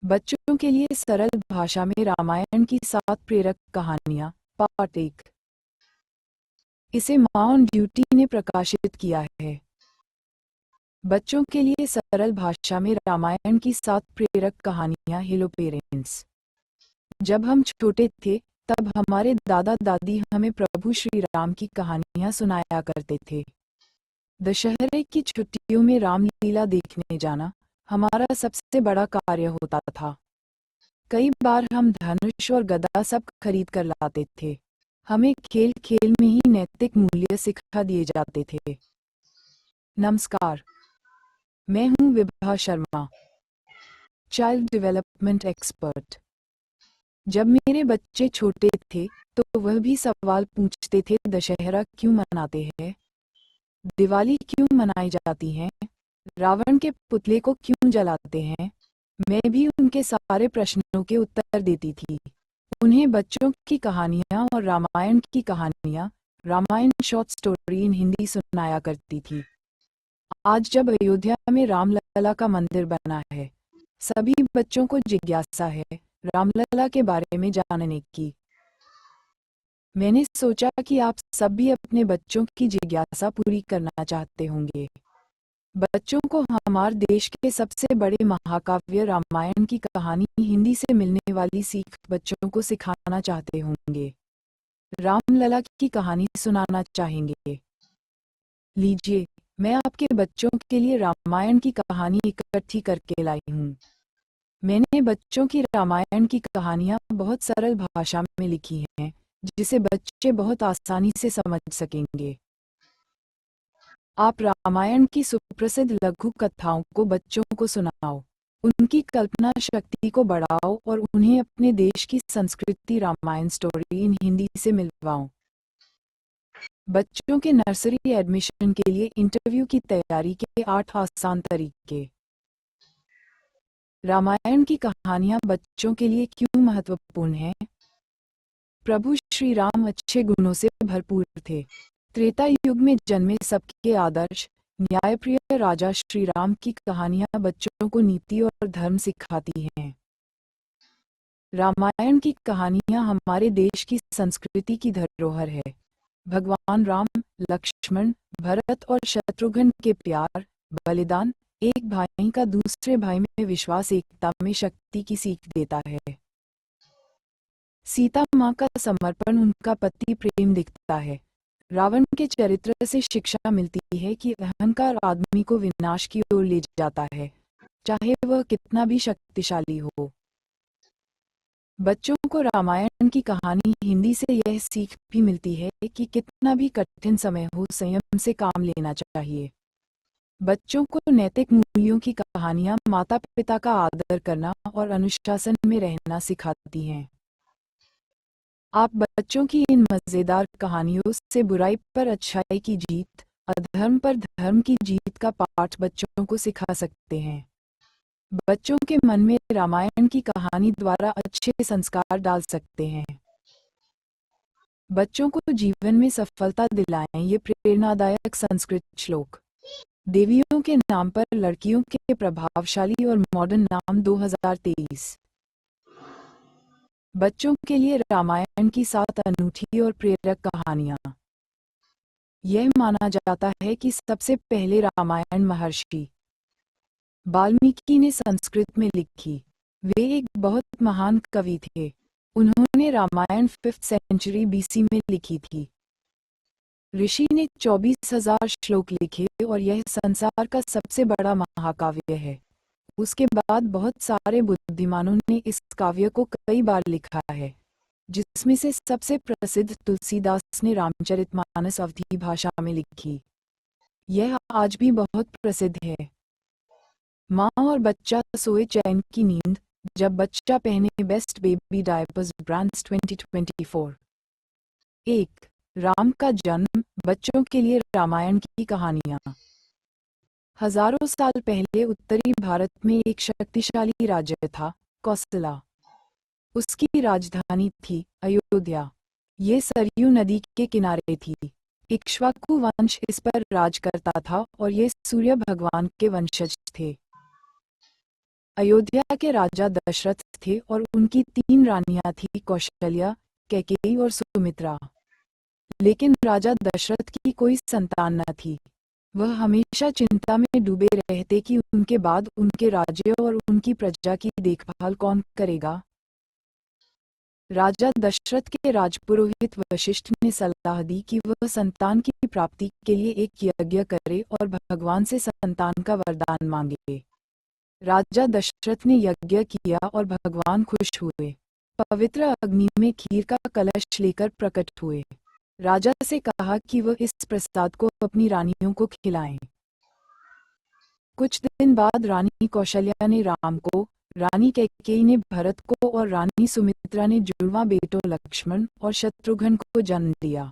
बच्चों के लिए सरल भाषा में रामायण की 7 प्रेरक कहानियां, पार्ट 1। इसे माँ ऑन ड्यूटी ने प्रकाशित किया है। बच्चों के लिए सरल भाषा में रामायण की 7 प्रेरक कहानियां। Hello parents. जब हम छोटे थे तब हमारे दादा दादी हमें प्रभु श्री राम की कहानियां सुनाया करते थे। दशहरे की छुट्टियों में रामलीला देखने जाना हमारा सबसे बड़ा कार्य होता था। कई बार हम धनुष और गदा सब खरीद कर लाते थे। हमें खेल खेल में ही नैतिक मूल्य सिखा दिए जाते थे। नमस्कार, मैं हूं Vibha Sharma, child development expert. जब मेरे बच्चे छोटे थे तो वह भी सवाल पूछते थे, दशहरा क्यों मनाते हैं, दिवाली क्यों मनाई जाती है, रावण के पुतले को क्यों जलाते हैं। मैं भी उनके सारे प्रश्नों के उत्तर देती थी। उन्हें बच्चों की कहानियां और रामायण की कहानियां, Ramayan short story in Hindi सुनाया करती थी। आज जब अयोध्या में रामलला का मंदिर बना है, सभी बच्चों को जिज्ञासा है रामलला के बारे में जानने की। मैंने सोचा कि आप सब भी अपने बच्चों की जिज्ञासा पूरी करना चाहते होंगे। बच्चों को हमारे देश के सबसे बड़े महाकाव्य रामायण की कहानी हिंदी से मिलने वाली सीख बच्चों को सिखाना चाहते होंगे। रामलला की कहानी सुनाना चाहेंगे। लीजिए, मैं आपके बच्चों के लिए रामायण की कहानी इकट्ठी करके लाई हूँ। मैंने बच्चों की रामायण की कहानियाँ बहुत सरल भाषा में लिखी हैं, जिसे बच्चे बहुत आसानी से समझ सकेंगे। आप रामायण की सुप्रसिद्ध लघु कथाओं को बच्चों को सुनाओ, उनकी कल्पना शक्ति को बढ़ाओ और उन्हें अपने देश की संस्कृति रामायण स्टोरी इन हिंदी से मिलवाओ। बच्चों के नर्सरी एडमिशन के लिए इंटरव्यू की तैयारी के 8 आसान तरीके। रामायण की कहानियां बच्चों के लिए क्यों महत्वपूर्ण हैं? प्रभु श्री राम अच्छे गुणों से भरपूर थे। त्रेता युग में जन्मे सबके आदर्श, न्यायप्रिय राजा श्री राम की कहानियां बच्चों को नीति और धर्म सिखाती हैं। रामायण की कहानियां हमारे देश की संस्कृति की धरोहर है। भगवान राम, लक्ष्मण, भरत और शत्रुघ्न के प्यार, बलिदान, एक भाई का दूसरे भाई में विश्वास, एकता में शक्ति की सीख देता है। सीता माँ का समर्पण, उनका पति प्रेम दिखता है। रावण के चरित्र से शिक्षा मिलती है कि अहंकार आदमी को विनाश की ओर ले जाता है, चाहे वह कितना भी शक्तिशाली हो। बच्चों को रामायण की कहानी हिंदी से यह सीख भी मिलती है कि कितना भी कठिन समय हो, संयम से काम लेना चाहिए। बच्चों को नैतिक मूल्यों की कहानियां माता पिता का आदर करना और अनुशासन में रहना सिखाती हैं। आप बच्चों की इन मजेदार कहानियों से बुराई पर अच्छाई की जीत, अधर्म पर धर्म की जीत का पाठ बच्चों को सिखा सकते हैं। बच्चों के मन में रामायण की कहानी द्वारा अच्छे संस्कार डाल सकते हैं। बच्चों को जीवन में सफलता दिलाएं ये प्रेरणादायक संस्कृत श्लोक। देवियों के नाम पर लड़कियों के प्रभावशाली और मॉडर्न नाम 2023। बच्चों के लिए रामायण की 7 अनूठी और प्रेरक कहानियां। यह माना जाता है कि सबसे पहले रामायण महर्षि वाल्मीकि ने संस्कृत में लिखी। वे एक बहुत महान कवि थे। उन्होंने रामायण 5th सेंचुरी BC में लिखी थी। ऋषि ने 24,000 श्लोक लिखे और यह संसार का सबसे बड़ा महाकाव्य है। उसके बाद बहुत सारे बुद्धिमानों ने इस काव्य को कई बार लिखा है, जिसमें से सबसे प्रसिद्ध तुलसीदास ने रामचरितमानस अवधी भाषा में लिखी। यह आज भी बहुत प्रसिद्ध है। माँ और बच्चा सोए चैन की नींद जब बच्चा पहने best baby diapers brands 2024। 1. Ram का जन्म। बच्चों के लिए रामायण की कहानियाँ। हजारों साल पहले उत्तरी भारत में एक शक्तिशाली राज्य था, कौशला। उसकी राजधानी थी अयोध्या। ये सरयू नदी के किनारे थी। इक्ष्वाकु वंश इस पर राज करता था और ये सूर्य भगवान के वंशज थे। अयोध्या के राजा दशरथ थे और उनकी 3 रानियां थी, कौशल्या, कैकेयी और सुमित्रा। लेकिन राजा दशरथ की कोई संतान न थी। वह हमेशा चिंता में डूबे रहते कि उनके बाद उनके राज्य और उनकी प्रजा की देखभाल कौन करेगा। राजा दशरथ के राजपुरोहित वशिष्ठ ने सलाह दी कि वह संतान की प्राप्ति के लिए एक यज्ञ करे और भगवान से संतान का वरदान मांगे। राजा दशरथ ने यज्ञ किया और भगवान खुश हुए। पवित्र अग्नि में खीर का कलश लेकर प्रकट हुए। राजा से कहा कि वह इस प्रसाद को अपनी रानियों को खिलाएं। कुछ दिन बाद रानी कौशल्या ने राम को, रानी कैकेयी ने भरत को और रानी सुमित्रा ने जुड़वां बेटों लक्ष्मण और शत्रुघ्न को जन्म दिया।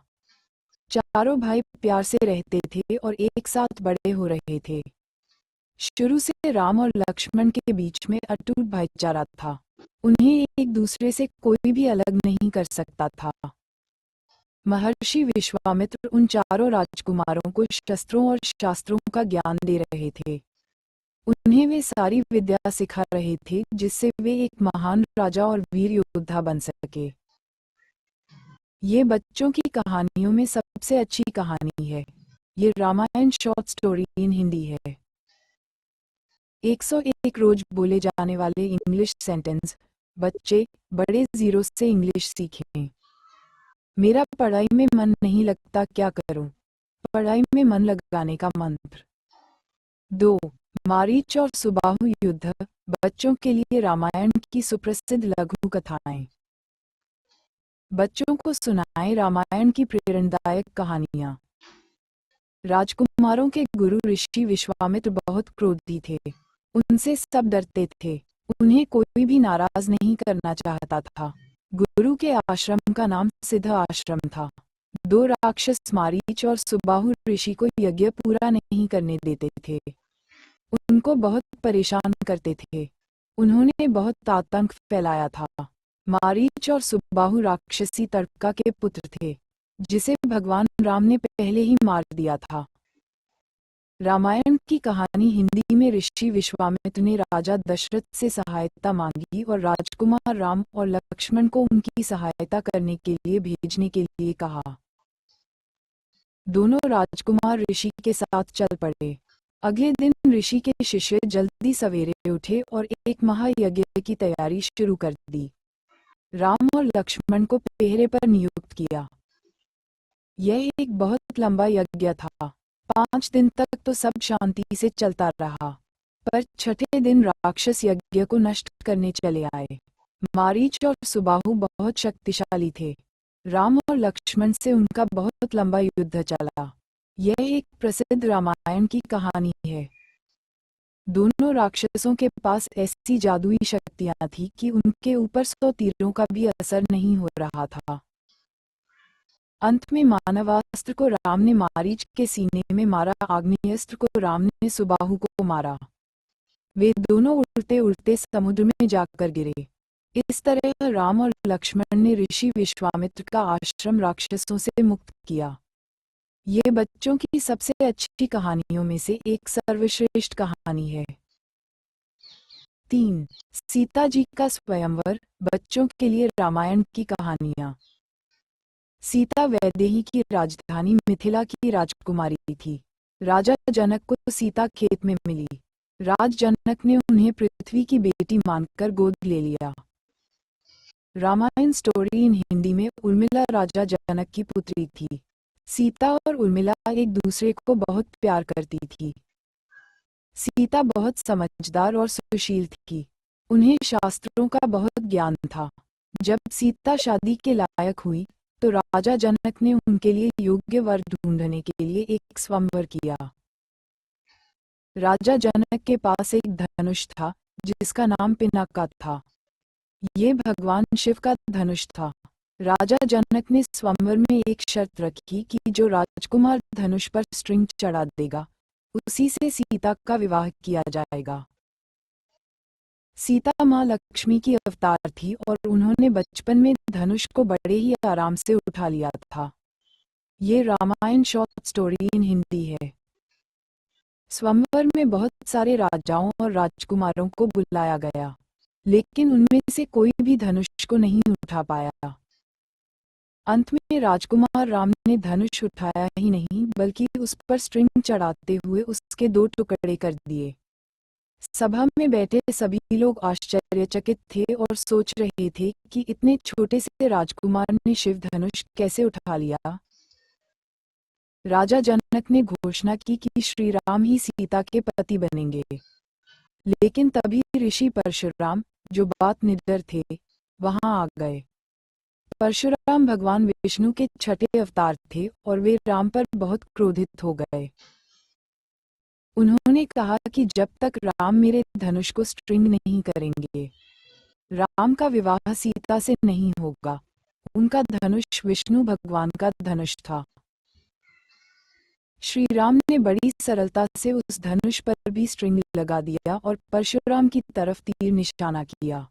चारों भाई प्यार से रहते थे और एक साथ बड़े हो रहे थे। शुरू से राम और लक्ष्मण के बीच में अटूट भाईचारा था। उन्हें एक दूसरे से कोई भी अलग नहीं कर सकता था। महर्षि विश्वामित्र उन चारों राजकुमारों को शस्त्रों और शास्त्रों का ज्ञान दे रहे थे। उन्हें वे सारी विद्या सिखा रहे थे जिससे वे एक महान राजा और वीर योद्धा बन सके। ये बच्चों की कहानियों में सबसे अच्छी कहानी है। ये Ramayan short story in Hindi है। 101 रोज बोले जाने वाले इंग्लिश सेंटेंस। बच्चे बड़े जीरो से इंग्लिश सीखें। मेरा पढ़ाई में मन नहीं लगता, क्या करूं? पढ़ाई में मन लगाने का मंत्र। 2. मारीच और सुबाहु युद्ध। बच्चों के लिए रामायण की सुप्रसिद्ध लघु कथाएं। बच्चों को सुनाएं रामायण की प्रेरणादायक कहानियां। राजकुमारों के गुरु ऋषि विश्वामित्र बहुत क्रोधी थे। उनसे सब डरते थे। उन्हें कोई भी नाराज नहीं करना चाहता था। गुरु के आश्रम का नाम सिद्ध आश्रम था। 2 राक्षस मारीच और सुबाहु ऋषि को यज्ञ पूरा नहीं करने देते थे। उनको बहुत परेशान करते थे। उन्होंने बहुत आतंक फैलाया था। मारीच और सुबाहु राक्षसी तर्का के पुत्र थे, जिसे भगवान राम ने पहले ही मार दिया था। रामायण की कहानी हिंदी में ऋषि विश्वामित्र ने राजा दशरथ से सहायता मांगी और राजकुमार राम और लक्ष्मण को उनकी सहायता करने के लिए भेजने के लिए कहा। दोनों राजकुमार ऋषि के साथ चल पड़े। अगले दिन ऋषि के शिष्य जल्दी सवेरे उठे और एक महायज्ञ की तैयारी शुरू कर दी। राम और लक्ष्मण को पहरे पर नियुक्त किया। यह एक बहुत लंबा यज्ञ था। 5 दिन तक तो सब शांति से चलता रहा, पर छठे दिन राक्षस यज्ञ को नष्ट करने चले आए। मारीच और सुबाहु बहुत शक्तिशाली थे। राम और लक्ष्मण से उनका बहुत लंबा युद्ध चला। यह एक प्रसिद्ध रामायण की कहानी है। दोनों राक्षसों के पास ऐसी जादुई शक्तियां थी कि उनके ऊपर 100 तीरों का भी असर नहीं हो रहा था। अंत में मानवास्त्र को राम ने मारीच के सीने में मारा, आग्नेयास्त्र को राम ने सुबाहु को मारा। वे दोनों उड़ते उड़ते समुद्र में जाकर गिरे। इस तरह राम और लक्ष्मण ने ऋषि विश्वामित्र का आश्रम राक्षसों से मुक्त किया। ये बच्चों की सबसे अच्छी कहानियों में से एक सर्वश्रेष्ठ कहानी है। 3. सीता जी का स्वयंवर। बच्चों के लिए रामायण की कहानियां। सीता वैदेही की राजधानी मिथिला की राजकुमारी थी। राजा जनक को सीता खेत में मिली। राज जनक ने उन्हें पृथ्वी की बेटी मानकर गोद ले लिया। रामायण स्टोरी इन हिंदी में उर्मिला राजा जनक की पुत्री थी। सीता और उर्मिला एक दूसरे को बहुत प्यार करती थी। सीता बहुत समझदार और सुशील थी। उन्हें शास्त्रों का बहुत ज्ञान था। जब सीता शादी के लायक हुई तो राजा जनक ने उनके लिए योग्य वर ढूंढने के लिए एक स्वयंवर किया। राजा जनक के पास एक धनुष था जिसका नाम पिनाका था। ये भगवान शिव का धनुष था। राजा जनक ने स्वयंवर में एक शर्त रखी कि जो राजकुमार धनुष पर स्ट्रिंग चढ़ा देगा उसी से सीता का विवाह किया जाएगा। सीता माँ लक्ष्मी की अवतार थी और उन्होंने बचपन में धनुष को बड़े ही आराम से उठा लिया था। ये Ramayan short story in Hindi है। स्वयंवर में बहुत सारे राजाओं और राजकुमारों को बुलाया गया, लेकिन उनमें से कोई भी धनुष को नहीं उठा पाया। अंत में राजकुमार राम ने धनुष उठाया ही नहीं, बल्कि उस पर स्ट्रिंग चढ़ाते हुए उसके 2 टुकड़े कर दिए। सभा में बैठे सभी लोग आश्चर्यचकित थे और सोच रहे थे कि इतने छोटे से राजकुमार ने शिव धनुष कैसे उठा लिया। राजा जनक ने घोषणा की कि श्री राम ही सीता के पति बनेंगे। लेकिन तभी ऋषि परशुराम, जो बात निडर थे, वहां आ गए। परशुराम भगवान विष्णु के 6ठे अवतार थे और वे राम पर बहुत क्रोधित हो गए। उन्होंने कहा कि जब तक राम मेरे धनुष को स्ट्रिंग नहीं करेंगे, राम का विवाह सीता से नहीं होगा। उनका धनुष विष्णु भगवान का धनुष था। श्री राम ने बड़ी सरलता से उस धनुष पर भी स्ट्रिंग लगा दिया और परशुराम की तरफ तीर निशाना किया।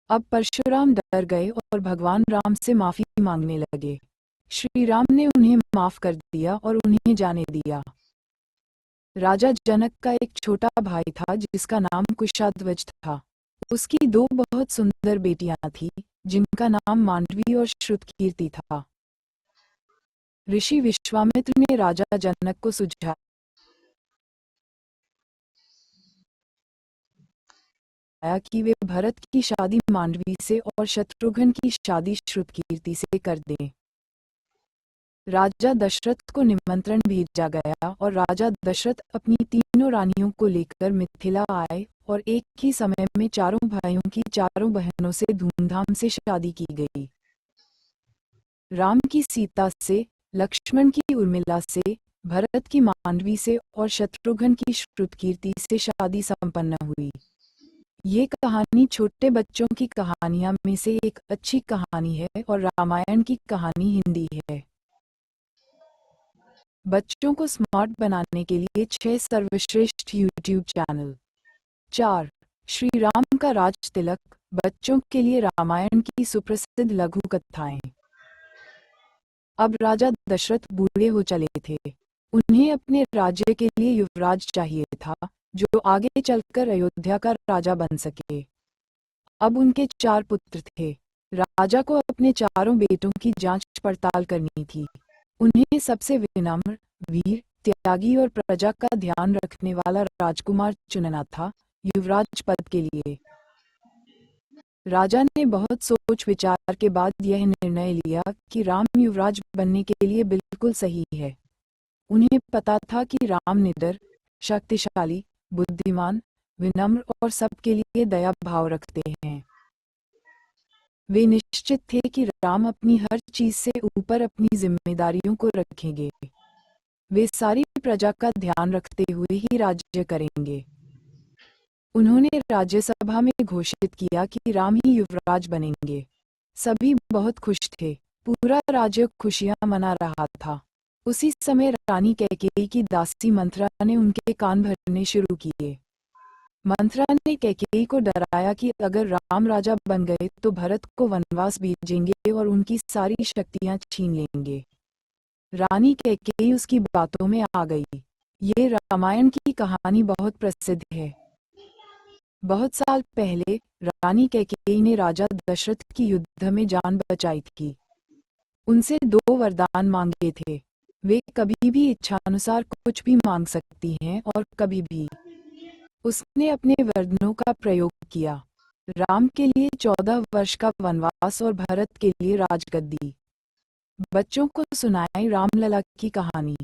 अब परशुराम डर गए और भगवान राम से माफी मांगने लगे। श्री राम ने उन्हें माफ कर दिया और उन्हें जाने दिया। राजा जनक का एक छोटा भाई था जिसका नाम कुशाध्वज था। उसकी 2 बहुत सुंदर बेटियां थीं, जिनका नाम मांडवी और श्रुतकीर्ति था। ऋषि विश्वामित्र ने राजा जनक को सुझाया कि वे भरत की शादी मांडवी से और शत्रुघ्न की शादी श्रुतकीर्ति से कर दें। राजा दशरथ को निमंत्रण भेजा गया और राजा दशरथ अपनी 3 रानियों को लेकर मिथिला आए और एक ही समय में 4 भाइयों की 4 बहनों से धूमधाम से शादी की गई। राम की सीता से, लक्ष्मण की उर्मिला से, भरत की मांडवी से और शत्रुघ्न की श्रुतकीर्ति से शादी संपन्न हुई। ये कहानी छोटे बच्चों की कहानियां में से एक अच्छी कहानी है और रामायण की कहानी हिंदी है। बच्चों को स्मार्ट बनाने के लिए 6 सर्वश्रेष्ठ यूट्यूब चैनल। 4. श्री राम का राज तिलक, बच्चों के लिए रामायण की सुप्रसिद्ध लघु कथाएं। अब राजा दशरथ बूढ़े हो चले थे। उन्हें अपने राज्य के लिए युवराज चाहिए था, जो आगे चलकर अयोध्या का राजा बन सके। अब उनके 4 पुत्र थे। राजा को अपने 4 बेटों की जांच पड़ताल करनी थी। उन्हें सबसे विनम्र, वीर, त्यागी और प्रजा का ध्यान रखने वाला राजकुमार चुनना था युवराज पद के लिए। राजा ने बहुत सोच विचार के बाद यह निर्णय लिया कि राम युवराज बनने के लिए बिल्कुल सही है। उन्हें पता था कि राम निडर, शक्तिशाली, बुद्धिमान, विनम्र और सबके लिए दया भाव रखते हैं। वे निश्चित थे कि राम अपनी हर चीज से ऊपर अपनी जिम्मेदारियों को रखेंगे। वे सारी प्रजा का ध्यान रखते हुए ही राज्य करेंगे। उन्होंने राज्यसभा में घोषित किया कि राम ही युवराज बनेंगे। सभी बहुत खुश थे। पूरा राज्य खुशियां मना रहा था। उसी समय रानी कैकेयी की दासी मंथरा ने उनके कान भरने शुरू किए। मंथरा ने कैकेयी को डराया कि अगर राम राजा बन गए तो भरत को वनवास भेजेंगे और उनकी सारी शक्तियां छीन लेंगे। रानी कैकेयी उसकी बातों में आ गई। ये रामायण की कहानी बहुत प्रसिद्ध है। बहुत साल पहले रानी कैकेयी ने राजा दशरथ की युद्ध में जान बचाई थी। उनसे 2 वरदान मांगे थे। वे कभी भी इच्छानुसार कुछ भी मांग सकती हैं और कभी भी। उसने अपने वरदानों का प्रयोग किया। राम के लिए 14 वर्ष का वनवास और भरत के लिए राजगद्दी। बच्चों को सुनाई रामलला की कहानी।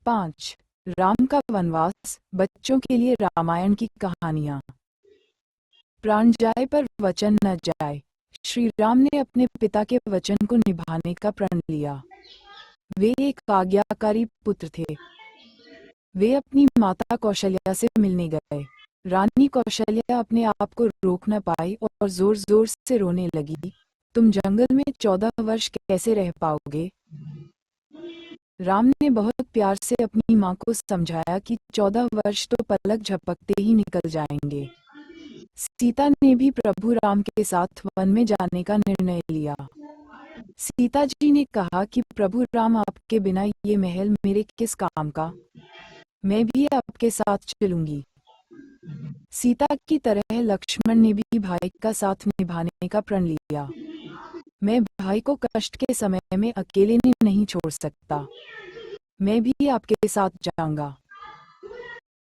5. राम का वनवास, बच्चों के लिए रामायण की कहानियां। प्राण जाए पर वचन न जाए। श्री राम ने अपने पिता के वचन को निभाने का प्रण लिया। वे एक आज्ञाकारी पुत्र थे। वे अपनी माता कौशल्या से मिलने गए। रानी कौशल्या अपने आप को रोक न पाई और जोर जोर से रोने लगी, तुम जंगल में 14 वर्ष कैसे रह पाओगे? राम ने बहुत प्यार से अपनी माँ को समझाया कि 14 वर्ष तो पलक झपकते ही निकल जाएंगे। सीता ने भी प्रभु राम के साथ वन में जाने का निर्णय लिया। सीता जी ने कहा कि प्रभु राम, आपके बिना ये महल मेरे किस काम का, मैं भी आपके साथ चलूंगी। सीता की तरह लक्ष्मण ने भी भाई का साथ निभाने का प्रण लिया। मैं भाई को कष्ट के समय में अकेले नहीं छोड़ सकता, मैं भी आपके साथ जाऊंगा।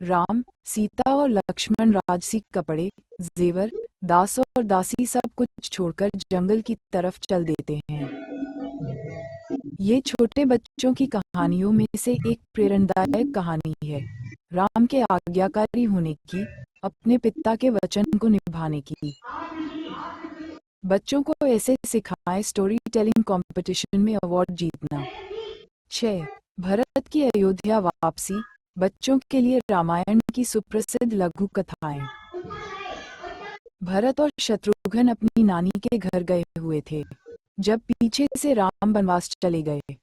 राम, सीता और लक्ष्मण राजसी कपड़े, जेवर, दास और दासी सब कुछ छोड़कर जंगल की तरफ चल देते हैं। ये छोटे बच्चों की कहानियों में से एक प्रेरणादायक कहानी है, राम के आज्ञाकारी होने की, अपने पिता के वचन को निभाने की। बच्चों को ऐसे सिखाएं स्टोरी टेलिंग कंपटीशन में अवार्ड जीतना। 6. भरत की अयोध्या वापसी, बच्चों के लिए रामायण की सुप्रसिद्ध लघु कथाएं। भरत और शत्रुघ्न अपनी नानी के घर गए हुए थे जब पीछे से राम वनवास चले गए।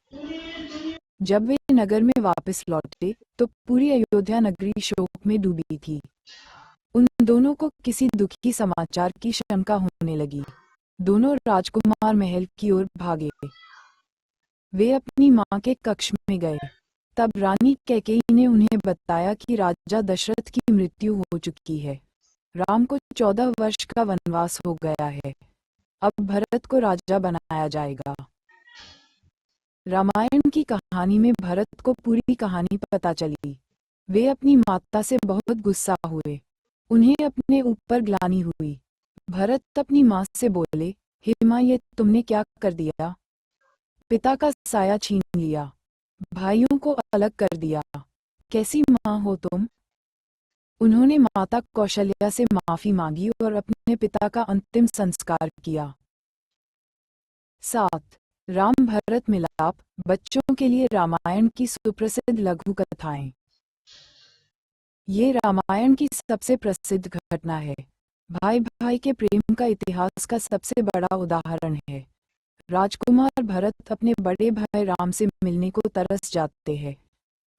जब वे नगर में वापस लौटे तो पूरी अयोध्या नगरी शोक में डूबी थी। उन दोनों को किसी दुखी समाचार की शंका होने लगी। दोनों राजकुमार महल की ओर भागे। वे अपनी मां के कक्ष में गए। तब रानी कैकेयी ने उन्हें बताया कि राजा दशरथ की मृत्यु हो चुकी है। राम को 14 वर्ष का वनवास हो गया है। अब भरत को राजा बनाया जाएगा। रामायण की कहानी में भरत को पूरी कहानी पता चली। वे अपनी माता से बहुत गुस्सा हुए। उन्हें अपने ऊपर ग्लानि हुई। भरत अपनी मां से बोले, हे मां, ये तुमने क्या कर दिया? पिता का साया छीन लिया, भाइयों को अलग कर दिया, कैसी मां हो तुम? उन्होंने माता कौशल्या से माफी मांगी और अपने पिता का अंतिम संस्कार किया। 7. राम भरत मिलाप, बच्चों के लिए रामायण की सुप्रसिद्ध लघु कथाएं। ये रामायण की सबसे प्रसिद्ध घटना है। भाई भाई के प्रेम का इतिहास का सबसे बड़ा उदाहरण है। राजकुमार भरत अपने बड़े भाई राम से मिलने को तरस जाते हैं।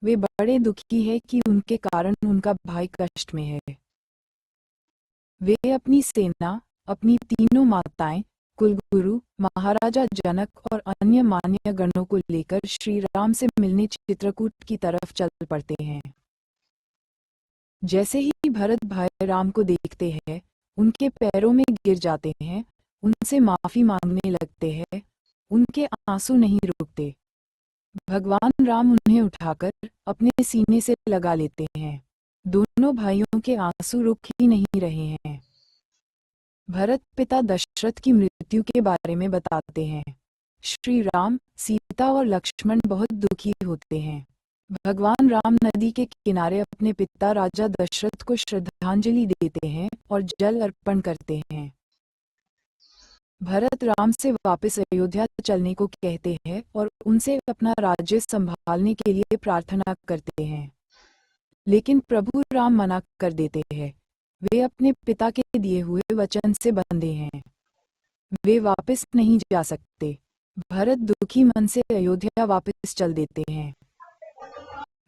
वे बड़े दुखी हैं कि उनके कारण उनका भाई कष्ट में है। वे अपनी सेना, अपनी तीनों माताएं, कुलगुरु, महाराजा जनक और अन्य मान्य गणों को लेकर श्री राम से मिलने चित्रकूट की तरफ चल पड़ते हैं। जैसे ही भरत भाई राम को देखते हैं, उनके पैरों में गिर जाते हैं, उनसे माफी मांगने लगते हैं। उनके आंसू नहीं रुकते। भगवान राम उन्हें उठाकर अपने सीने से लगा लेते हैं। दोनों भाइयों के आंसू रुक ही नहीं रहे हैं। भरत पिता दशरथ की मृत्यु के बारे में बताते हैं। श्री राम, सीता और लक्ष्मण बहुत दुखी होते हैं। भगवान राम नदी के किनारे अपने पिता राजा दशरथ को श्रद्धांजलि देते हैं और जल अर्पण करते हैं। भरत राम से वापस अयोध्या चलने को कहते हैं और उनसे अपना राज्य संभालने के लिए प्रार्थना करते हैं। लेकिन प्रभु राम मना कर देते हैं। वे अपने पिता के दिए हुए वचन से बंधे हैं। वे वापस नहीं जा सकते। भरत दुखी मन से अयोध्या वापस चल देते हैं।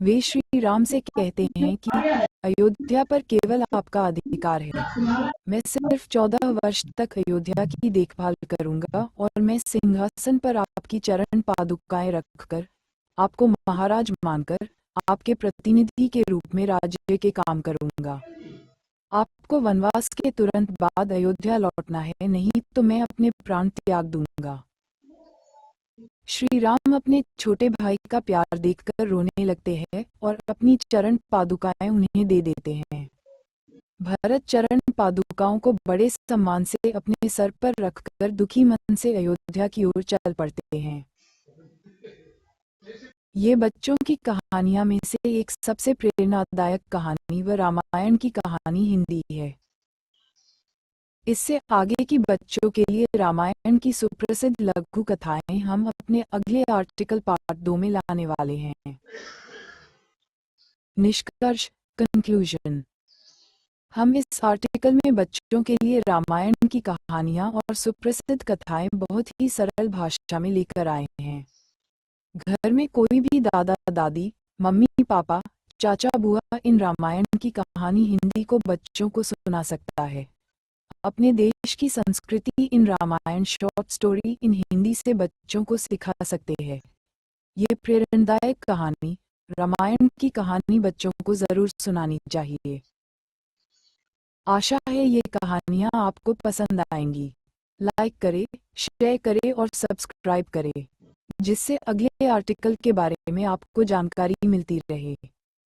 वे श्री राम से कहते हैं कि अयोध्या पर केवल आपका अधिकार है। मैं सिर्फ 14 वर्ष तक अयोध्या की देखभाल करूंगा और मैं सिंहासन पर आपकी चरण पादुकाएं रखकर, आपको महाराज मानकर, आपके प्रतिनिधि के रूप में राज्य के काम करूंगा। आपको वनवास के तुरंत बाद अयोध्या लौटना है, नहीं तो मैं अपने प्राण त्याग दूंगा। श्री राम अपने छोटे भाई का प्यार देखकर रोने लगते हैं और अपनी चरण पादुकाएं उन्हें दे देते हैं। भरत चरण पादुकाओं को बड़े सम्मान से अपने सर पर रखकर दुखी मन से अयोध्या की ओर चल पड़ते हैं। ये बच्चों की कहानियां में से एक सबसे प्रेरणादायक कहानी व रामायण की कहानी हिंदी है। इससे आगे की बच्चों के लिए रामायण की सुप्रसिद्ध लघु कथाएं हम अपने अगले आर्टिकल पार्ट 2 में लाने वाले हैं। निष्कर्ष, कंक्लूजन। हम इस आर्टिकल में बच्चों के लिए रामायण की कहानियां और सुप्रसिद्ध कथाएं बहुत ही सरल भाषा में लेकर आए हैं। घर में कोई भी दादा दादी, मम्मी पापा, चाचा बुआ इन रामायण की कहानी हिंदी को बच्चों को सुना सकता है। अपने देश की संस्कृति in Ramayana short story in Hindi से बच्चों को सिखा सकते हैं। ये प्रेरणादायक कहानी, रामायण की कहानी बच्चों को जरूर सुनानी चाहिए। आशा है ये कहानियाँ आपको पसंद आएंगी। लाइक करें, शेयर करें और सब्सक्राइब करें, जिससे अगले आर्टिकल के बारे में आपको जानकारी मिलती रहे।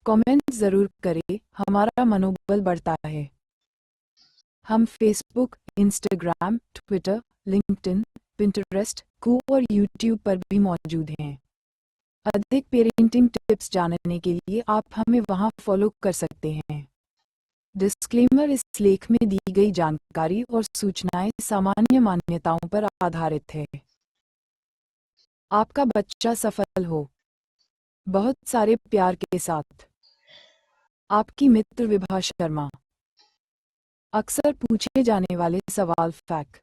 कमेंट ज़रूर करें, हमारा मनोबल बढ़ता है। हम Facebook, Instagram, Twitter, LinkedIn, Pinterest, Koo और यूट्यूब पर भी मौजूद हैं। अधिक पेरेंटिंग टिप्स जानने के लिए आप हमें वहां फॉलो कर सकते हैं। डिस्क्लेमर: इस लेख में दी गई जानकारी और सूचनाएं सामान्य मान्यताओं पर आधारित है। आपका बच्चा सफल हो। बहुत सारे प्यार के साथ, आपकी मित्र विभा शर्मा। अक्सर पूछे जाने वाले सवाल फैक्ट।